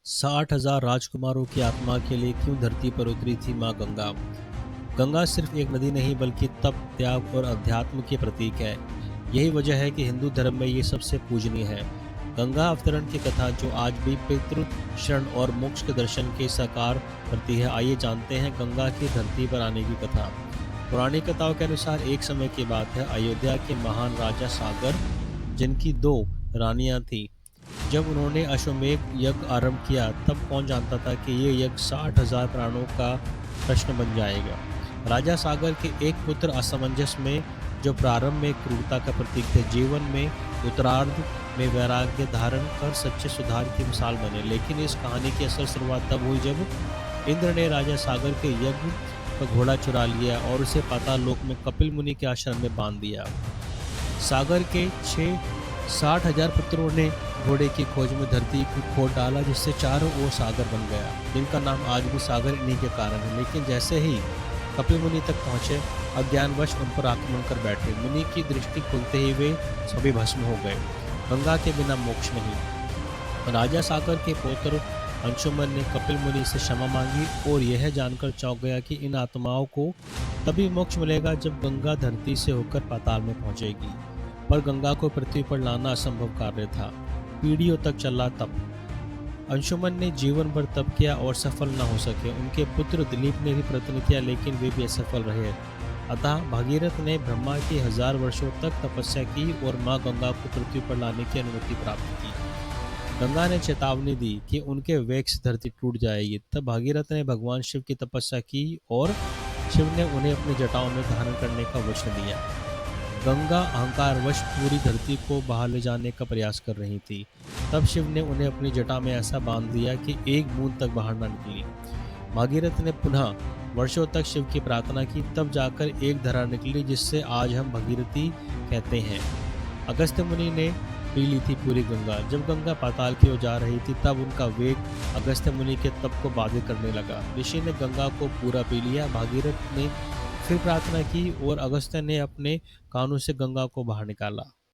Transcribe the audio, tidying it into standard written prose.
60,000 राजकुमारों की आत्मा के लिए क्यों धरती पर उतरी थी माँ गंगा। गंगा सिर्फ एक नदी नहीं बल्कि तप, त्याग और अध्यात्म की प्रतीक है। यही वजह है कि हिंदू धर्म में ये सबसे पूजनीय है। गंगा अवतरण की कथा जो आज भी पितृ शरण और मोक्ष के दर्शन के साकार करती है। आइए जानते हैं गंगा की धरती पर आने की कथा। पुरानी कथाओं के अनुसार एक समय की बात है, अयोध्या के महान राजा सागर, जिनकी 2 रानियां थीं, जब उन्होंने अश्वमेध यज्ञ आरंभ किया तब कौन जानता था कि ये यज्ञ 60,000 प्राणों का प्रश्न बन जाएगा। राजा सागर के एक पुत्र असमंजस में, जो प्रारंभ में क्रूरता का प्रतीक थे, जीवन में उत्तरार्ध में वैराग्य धारण कर सच्चे सुधार की मिसाल बने। लेकिन इस कहानी की असल शुरुआत तब हुई जब इंद्र ने राजा सागर के यज्ञ का घोड़ा चुरा लिया और उसे पाताल लोक में कपिल मुनि के आश्रम में बांध दिया। सागर के 60,000 पुत्रों ने घोड़े की खोज में धरती को खोद डाला, जिससे चारों ओर सागर बन गया, जिनका नाम आज भी सागर इन्हीं के कारण है। लेकिन जैसे ही कपिल मुनि तक पहुंचे, अज्ञानवश उन पर आक्रमण कर बैठे। मुनि की दृष्टि खुलते ही वे सभी भस्म हो गए। गंगा के बिना मोक्ष नहीं। राजा सागर के पुत्र अंशुमन ने कपिल मुनि से क्षमा मांगी और यह जानकर चौंक गया कि इन आत्माओं को तभी मोक्ष मिलेगा जब गंगा धरती से होकर पाताल में पहुंचेगी। पर गंगा को पृथ्वी पर लाना असंभव कार्य था। पीढ़ियों तक चला तप। अंशुमन ने जीवन भर तप किया और सफल न हो सके। उनके पुत्र दिलीप ने भी प्रयत्न किया, लेकिन वे भी असफल रहे। अतः भागीरथ ने ब्रह्मा की 1000 वर्षों तक तपस्या की और माँ गंगा को पृथ्वी पर लाने की अनुमति प्राप्त की। गंगा ने चेतावनी दी कि उनके वेग से धरती टूट जाएगी। तब भागीरथ ने भगवान शिव की तपस्या की और शिव ने उन्हें अपनी जटाओं में धारण करने का वचन दिया। गंगा अहंकारवश पूरी धरती को बहा ले जाने का प्रयास कर रही थी। तब शिव ने उन्हें अपनी जटा में ऐसा बांध दिया कि एक बूंद तक बाहर न निकली। भागीरथ ने पुनः वर्षों तक शिव की प्रार्थना की, तब जाकर एक धारा निकली, जिससे आज हम भगीरथी कहते हैं। अगस्त्य मुनि ने पी ली थी पूरी गंगा। जब गंगा पाताल की ओर जा रही थी, तब उनका वेग अगस्त्य मुनि के तप को बाधित करने लगा। ऋषि ने गंगा को पूरा पी लिया। भागीरथ ने फिर प्रार्थना की और अगस्त्य ने अपने कानों से गंगा को बाहर निकाला।